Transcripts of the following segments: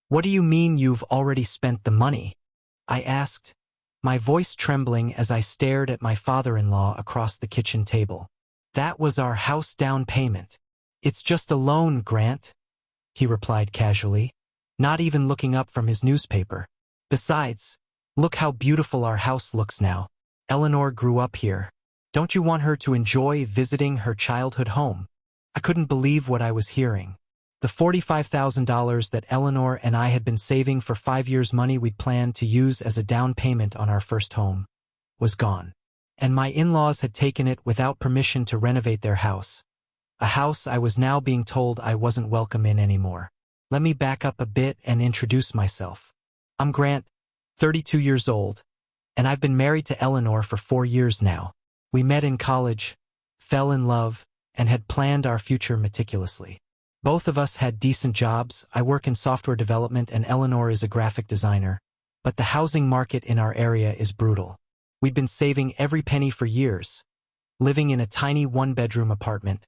"What do you mean you've already spent the money?" I asked, my voice trembling as I stared at my father-in-law across the kitchen table. "That was our house down payment. It's just a loan, Grant," he replied casually, not even looking up from his newspaper. "Besides, look how beautiful our house looks now. Eleanor grew up here. Don't you want her to enjoy visiting her childhood home?" I couldn't believe what I was hearing. The $45,000 that Eleanor and I had been saving for 5 years' money we'd planned to use as a down payment on our first home was gone. And my in-laws had taken it without permission to renovate their house. A house I was now being told I wasn't welcome in anymore. Let me back up a bit and introduce myself. I'm Grant, 32 years old, and I've been married to Eleanor for 4 years now. We met in college, fell in love, and had planned our future meticulously. Both of us had decent jobs. I work in software development and Eleanor is a graphic designer. But the housing market in our area is brutal. We'd been saving every penny for years, living in a tiny one-bedroom apartment,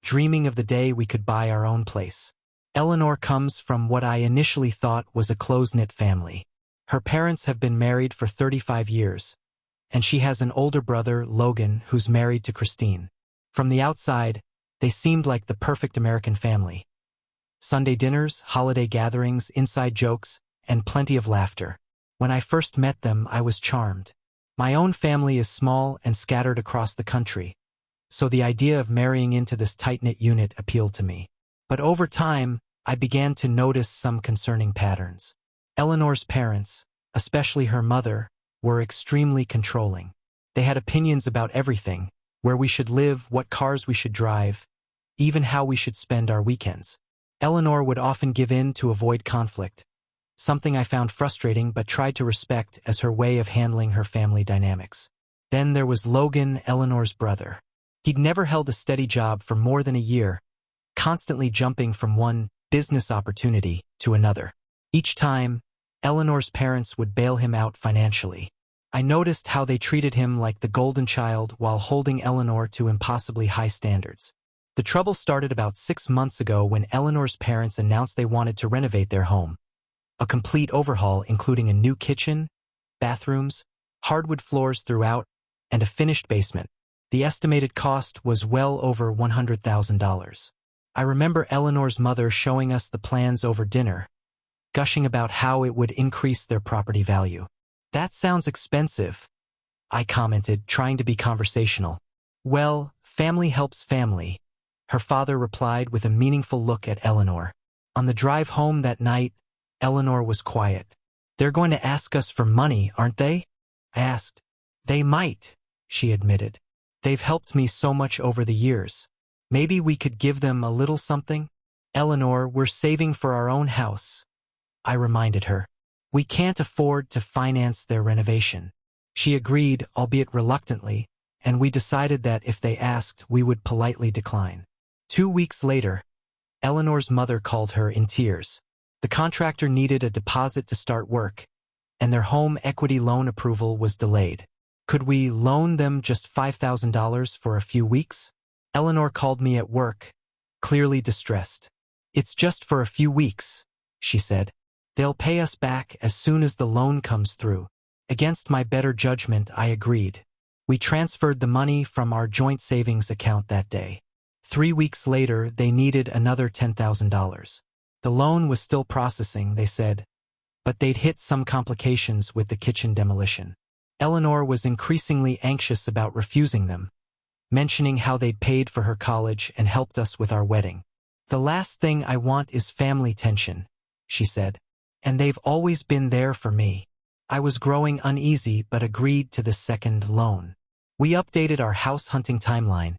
dreaming of the day we could buy our own place. Eleanor comes from what I initially thought was a close-knit family. Her parents have been married for 35 years, and she has an older brother, Logan, who's married to Christine. From the outside, they seemed like the perfect American family. Sunday dinners, holiday gatherings, inside jokes, and plenty of laughter. When I first met them, I was charmed. My own family is small and scattered across the country, so the idea of marrying into this tight-knit unit appealed to me. But over time, I began to notice some concerning patterns. Eleanor's parents, especially her mother, were extremely controlling. They had opinions about everything, where we should live, what cars we should drive, even how we should spend our weekends. Eleanor would often give in to avoid conflict, something I found frustrating but tried to respect as her way of handling her family dynamics. Then there was Logan, Eleanor's brother. He'd never held a steady job for more than a year, constantly jumping from one business opportunity to another. Each time, Eleanor's parents would bail him out financially. I noticed how they treated him like the golden child while holding Eleanor to impossibly high standards. The trouble started about 6 months ago when Eleanor's parents announced they wanted to renovate their home. A complete overhaul including a new kitchen, bathrooms, hardwood floors throughout, and a finished basement. The estimated cost was well over $100,000. I remember Eleanor's mother showing us the plans over dinner, gushing about how it would increase their property value. "That sounds expensive," I commented, trying to be conversational. "Well, family helps family," her father replied with a meaningful look at Eleanor. On the drive home that night, Eleanor was quiet. "They're going to ask us for money, aren't they?" I asked. "They might," she admitted. "They've helped me so much over the years. Maybe we could give them a little something?" "Eleanor, we're saving for our own house," I reminded her. "We can't afford to finance their renovation." She agreed, albeit reluctantly, and we decided that if they asked, we would politely decline. 2 weeks later, Eleanor's mother called her in tears. The contractor needed a deposit to start work, and their home equity loan approval was delayed. Could we loan them just $5,000 for a few weeks? Eleanor called me at work, clearly distressed. "It's just for a few weeks," she said. "They'll pay us back as soon as the loan comes through." Against my better judgment, I agreed. We transferred the money from our joint savings account that day. 3 weeks later, they needed another $10,000. The loan was still processing, they said, but they'd hit some complications with the kitchen demolition. Eleanor was increasingly anxious about refusing them, mentioning how they'd paid for her college and helped us with our wedding. "The last thing I want is family tension," she said. "And they've always been there for me." I was growing uneasy but agreed to the second loan. We updated our house hunting timeline,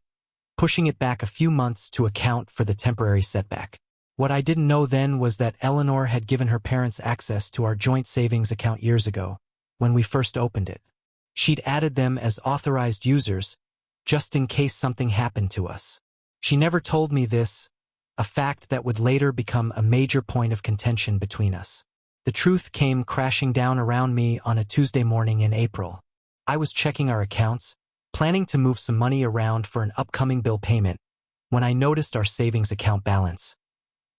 pushing it back a few months to account for the temporary setback. What I didn't know then was that Eleanor had given her parents access to our joint savings account years ago, when we first opened it. She'd added them as authorized users, just in case something happened to us. She never told me this, a fact that would later become a major point of contention between us. The truth came crashing down around me on a Tuesday morning in April. I was checking our accounts, planning to move some money around for an upcoming bill payment, when I noticed our savings account balance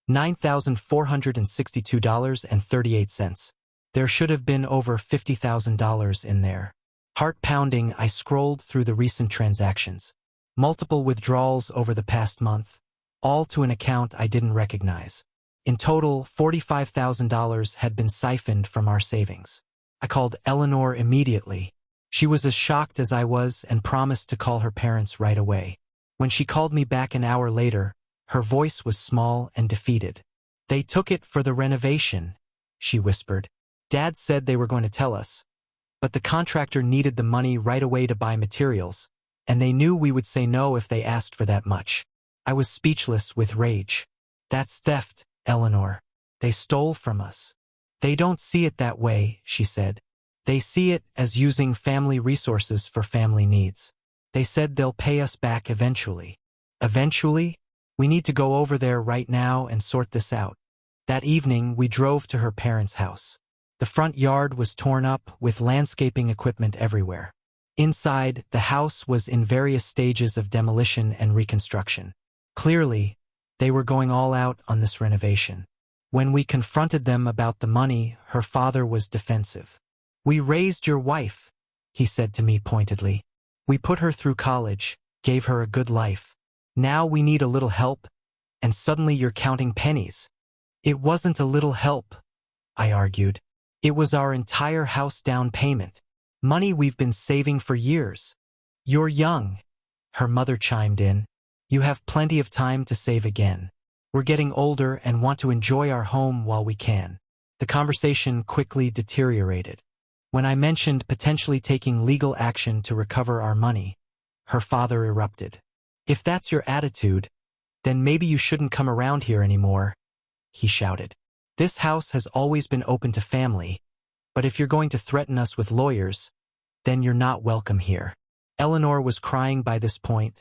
$9,462.38. There should have been over $50,000 in there. Heart pounding, I scrolled through the recent transactions. Multiple withdrawals over the past month, all to an account I didn't recognize. In total, $45,000 had been siphoned from our savings. I called Eleanor immediately. She was as shocked as I was and promised to call her parents right away. When she called me back an hour later, her voice was small and defeated. "They took it for the renovation," she whispered. "Dad said they were going to tell us. But the contractor needed the money right away to buy materials, and they knew we would say no if they asked for that much." I was speechless with rage. "That's theft, Eleanor. They stole from us." "They don't see it that way," she said. "They see it as using family resources for family needs. They said they'll pay us back eventually." "Eventually? We need to go over there right now and sort this out." That evening, we drove to her parents' house. The front yard was torn up with landscaping equipment everywhere. Inside, the house was in various stages of demolition and reconstruction. Clearly, they were going all out on this renovation. When we confronted them about the money, her father was defensive. "We raised your wife," he said to me pointedly. "We put her through college, gave her a good life. Now we need a little help, and suddenly you're counting pennies." "It wasn't a little help," I argued. "It was our entire house down payment. Money we've been saving for years." "You're young," her mother chimed in. "You have plenty of time to save again. We're getting older and want to enjoy our home while we can." The conversation quickly deteriorated. When I mentioned potentially taking legal action to recover our money, her father erupted. "If that's your attitude, then maybe you shouldn't come around here anymore," he shouted. "This house has always been open to family, but if you're going to threaten us with lawyers, then you're not welcome here." Eleanor was crying by this point,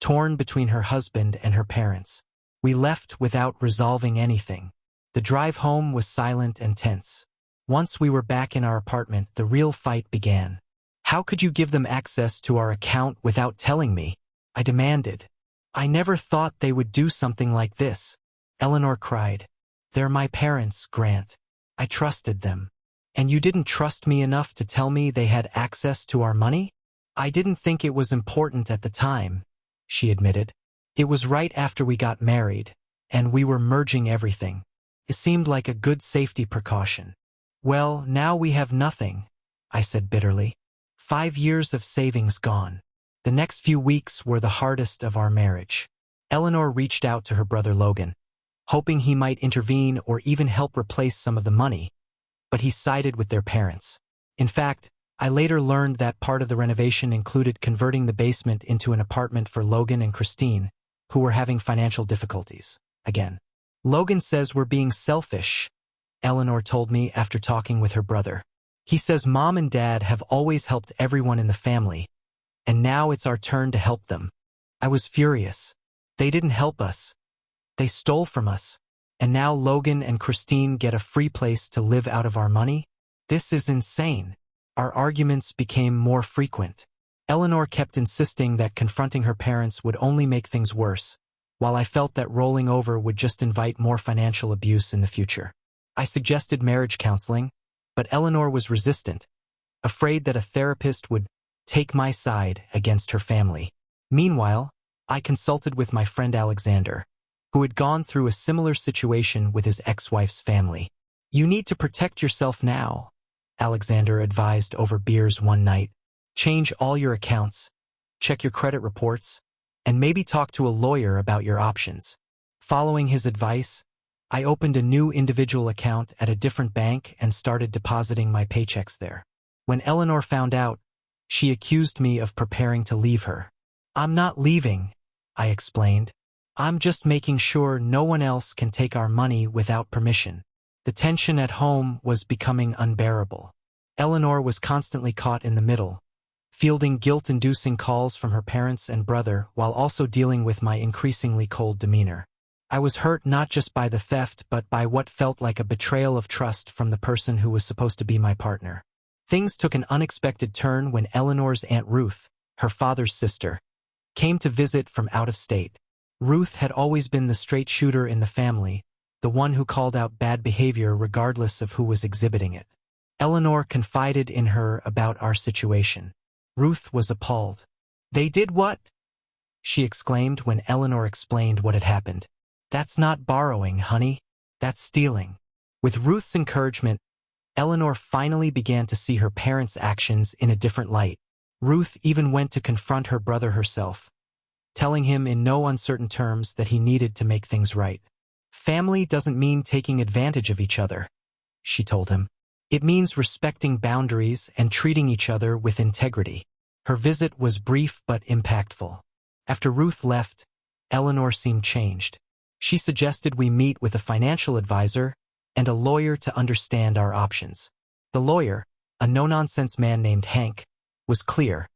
torn between her husband and her parents. We left without resolving anything. The drive home was silent and tense. Once we were back in our apartment, the real fight began. "How could you give them access to our account without telling me?" I demanded. "I never thought they would do something like this," Eleanor cried. "They're my parents, Grant. I trusted them. And you didn't trust me enough to tell me they had access to our money?" "I didn't think it was important at the time," she admitted. "It was right after we got married, and we were merging everything. It seemed like a good safety precaution." "Well, now we have nothing," I said bitterly. 5 years of savings gone. The next few weeks were the hardest of our marriage. Eleanor reached out to her brother Logan, hoping he might intervene or even help replace some of the money, but he sided with their parents. In fact, I later learned that part of the renovation included converting the basement into an apartment for Logan and Christine, who were having financial difficulties. Again, "Logan says we're being selfish," Eleanor told me after talking with her brother. "He says Mom and Dad have always helped everyone in the family, and now it's our turn to help them." I was furious. They didn't help us. They stole from us. And now Logan and Christine get a free place to live out of our money? This is insane. Our arguments became more frequent. Eleanor kept insisting that confronting her parents would only make things worse, while I felt that rolling over would just invite more financial abuse in the future. I suggested marriage counseling, but Eleanor was resistant, afraid that a therapist would take my side against her family. Meanwhile, I consulted with my friend Alexander, who had gone through a similar situation with his ex-wife's family. "You need to protect yourself now," Alexander advised over beers one night. "Change all your accounts, check your credit reports, and maybe talk to a lawyer about your options." Following his advice, I opened a new individual account at a different bank and started depositing my paychecks there. When Eleanor found out, she accused me of preparing to leave her. "I'm not leaving," I explained. "I'm just making sure no one else can take our money without permission." The tension at home was becoming unbearable. Eleanor was constantly caught in the middle, fielding guilt-inducing calls from her parents and brother while also dealing with my increasingly cold demeanor. I was hurt not just by the theft but by what felt like a betrayal of trust from the person who was supposed to be my partner. Things took an unexpected turn when Eleanor's Aunt Ruth, her father's sister, came to visit from out of state. Ruth had always been the straight shooter in the family, the one who called out bad behavior regardless of who was exhibiting it. Eleanor confided in her about our situation. Ruth was appalled. "They did what?" she exclaimed when Eleanor explained what had happened. "That's not borrowing, honey. That's stealing." With Ruth's encouragement, Eleanor finally began to see her parents' actions in a different light. Ruth even went to confront her brother herself, telling him in no uncertain terms that he needed to make things right. "Family doesn't mean taking advantage of each other," she told him. "It means respecting boundaries and treating each other with integrity." Her visit was brief but impactful. After Ruth left, Eleanor seemed changed. She suggested we meet with a financial advisor and a lawyer to understand our options. The lawyer, a no-nonsense man named Hank, was clear.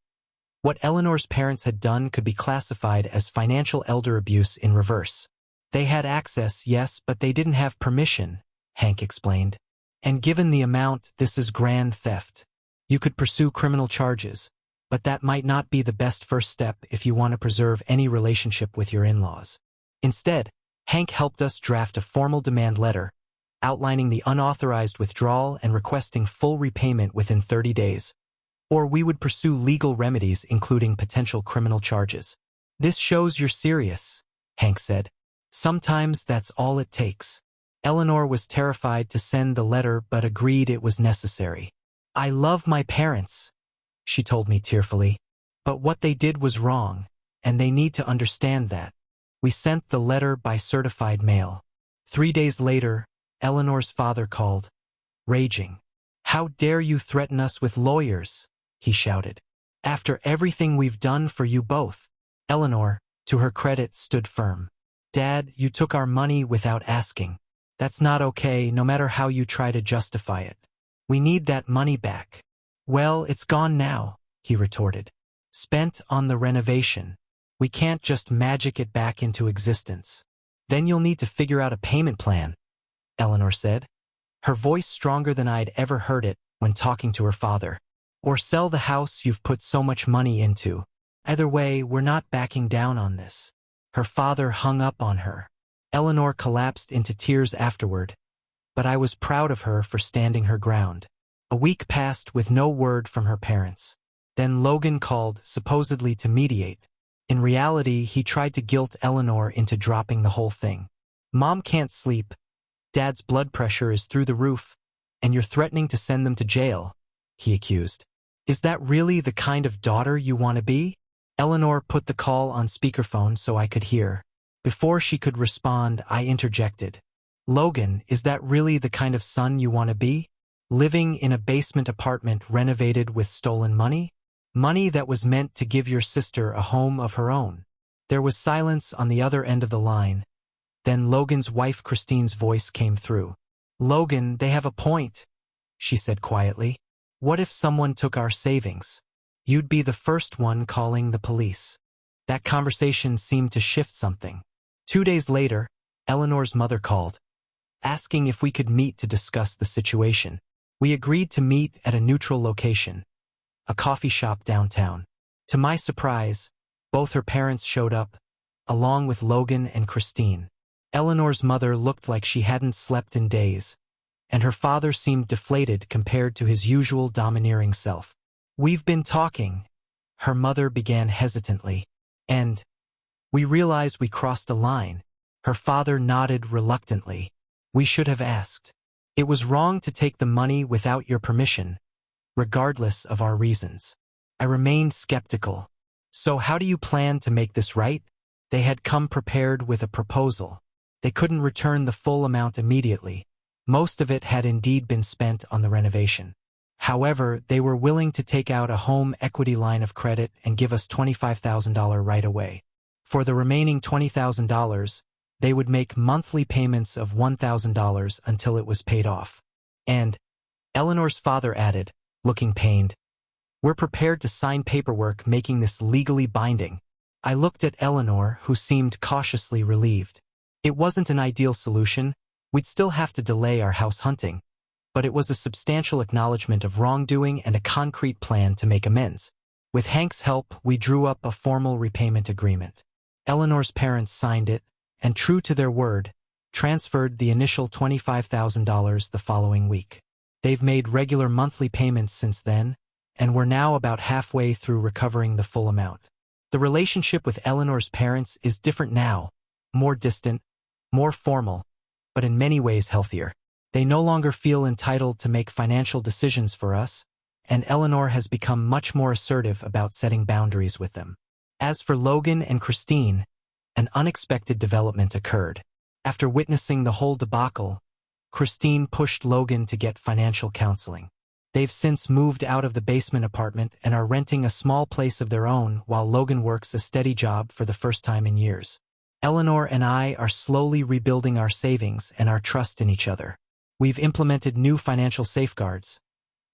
What Eleanor's parents had done could be classified as financial elder abuse in reverse. "They had access, yes, but they didn't have permission," Hank explained. "And given the amount, this is grand theft. You could pursue criminal charges, but that might not be the best first step if you want to preserve any relationship with your in-laws." Instead, Hank helped us draft a formal demand letter, outlining the unauthorized withdrawal and requesting full repayment within 30 days. Or we would pursue legal remedies including potential criminal charges. "This shows you're serious," Hank said. "Sometimes that's all it takes." Eleanor was terrified to send the letter but agreed it was necessary. "I love my parents," she told me tearfully, "but what they did was wrong, and they need to understand that." We sent the letter by certified mail. 3 days later, Eleanor's father called, raging. "How dare you threaten us with lawyers?" he shouted. "After everything we've done for you both." Eleanor, to her credit, stood firm. "Dad, you took our money without asking. That's not okay, no matter how you try to justify it. We need that money back." "Well, it's gone now," he retorted. "Spent on the renovation. We can't just magic it back into existence." "Then you'll need to figure out a payment plan," Eleanor said, her voice stronger than I'd ever heard it when talking to her father. "Or sell the house you've put so much money into. Either way, we're not backing down on this." Her father hung up on her. Eleanor collapsed into tears afterward, but I was proud of her for standing her ground. A week passed with no word from her parents. Then Logan called, supposedly to mediate. In reality, he tried to guilt Eleanor into dropping the whole thing. "Mom can't sleep. Dad's blood pressure is through the roof, and you're threatening to send them to jail," he accused. "Is that really the kind of daughter you want to be?" Eleanor put the call on speakerphone so I could hear. Before she could respond, I interjected. "Logan, is that really the kind of son you want to be? Living in a basement apartment renovated with stolen money? Money that was meant to give your sister a home of her own." There was silence on the other end of the line. Then Logan's wife Christine's voice came through. "Logan, they have a point," she said quietly. "What if someone took our savings? You'd be the first one calling the police." That conversation seemed to shift something. 2 days later, Eleanor's mother called, asking if we could meet to discuss the situation. We agreed to meet at a neutral location, a coffee shop downtown. To my surprise, both her parents showed up, along with Logan and Christine. Eleanor's mother looked like she hadn't slept in days, and her father seemed deflated compared to his usual domineering self. "We've been talking," her mother began hesitantly, "and we realized we crossed a line." Her father nodded reluctantly. "We should have asked. It was wrong to take the money without your permission, regardless of our reasons." I remained skeptical. "So how do you plan to make this right?" They had come prepared with a proposal. They couldn't return the full amount immediately. Most of it had indeed been spent on the renovation. However, they were willing to take out a home equity line of credit and give us $25,000 right away. For the remaining $20,000, they would make monthly payments of $1,000 until it was paid off. And, Eleanor's father added, looking pained, "We're prepared to sign paperwork making this legally binding." I looked at Eleanor, who seemed cautiously relieved. It wasn't an ideal solution. We'd still have to delay our house hunting, but it was a substantial acknowledgement of wrongdoing and a concrete plan to make amends. With Hank's help, we drew up a formal repayment agreement. Eleanor's parents signed it, and true to their word, transferred the initial $25,000 the following week. They've made regular monthly payments since then, and we're now about halfway through recovering the full amount. The relationship with Eleanor's parents is different now, more distant, more formal, but in many ways healthier. They no longer feel entitled to make financial decisions for us, and Eleanor has become much more assertive about setting boundaries with them. As for Logan and Christine, an unexpected development occurred. After witnessing the whole debacle, Christine pushed Logan to get financial counseling. They've since moved out of the basement apartment and are renting a small place of their own while Logan works a steady job for the first time in years. Eleanor and I are slowly rebuilding our savings and our trust in each other. We've implemented new financial safeguards,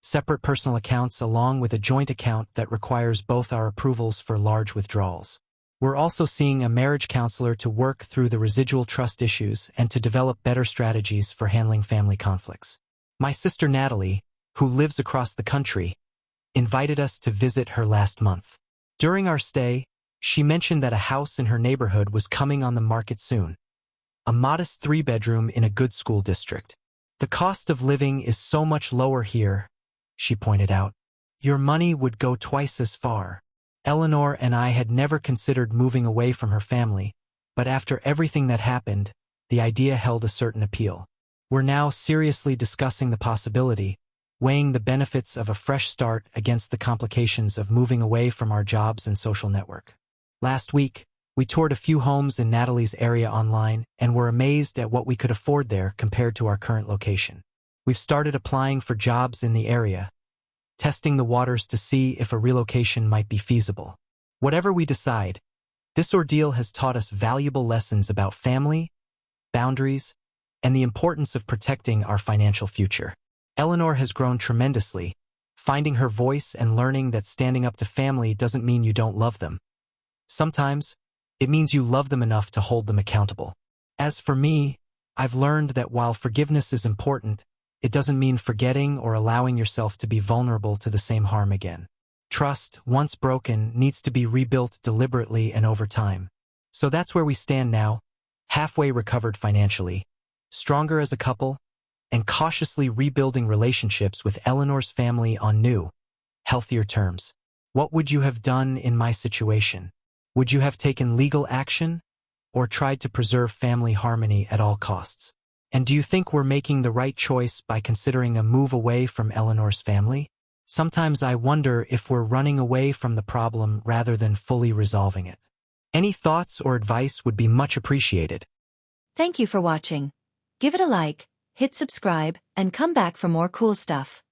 separate personal accounts along with a joint account that requires both our approvals for large withdrawals. We're also seeing a marriage counselor to work through the residual trust issues and to develop better strategies for handling family conflicts. My sister Natalie, who lives across the country, invited us to visit her last month. During our stay, she mentioned that a house in her neighborhood was coming on the market soon. A modest 3-bedroom in a good school district. The cost of living is so much lower here, she pointed out. Your money would go twice as far. Eleanor and I had never considered moving away from her family, but after everything that happened, the idea held a certain appeal. We're now seriously discussing the possibility, weighing the benefits of a fresh start against the complications of moving away from our jobs and social network. Last week, we toured a few homes in Natalie's area online and were amazed at what we could afford there compared to our current location. We've started applying for jobs in the area, testing the waters to see if a relocation might be feasible. Whatever we decide, this ordeal has taught us valuable lessons about family, boundaries, and the importance of protecting our financial future. Eleanor has grown tremendously, finding her voice and learning that standing up to family doesn't mean you don't love them. Sometimes, it means you love them enough to hold them accountable. As for me, I've learned that while forgiveness is important, it doesn't mean forgetting or allowing yourself to be vulnerable to the same harm again. Trust, once broken, needs to be rebuilt deliberately and over time. So that's where we stand now, halfway recovered financially, stronger as a couple, and cautiously rebuilding relationships with Eleanor's family on new, healthier terms. What would you have done in my situation? Would you have taken legal action or tried to preserve family harmony at all costs? And do you think we're making the right choice by considering a move away from Eleanor's family? Sometimes I wonder if we're running away from the problem rather than fully resolving it. Any thoughts or advice would be much appreciated. Thank you for watching. Give it a like, hit subscribe, and come back for more cool stuff.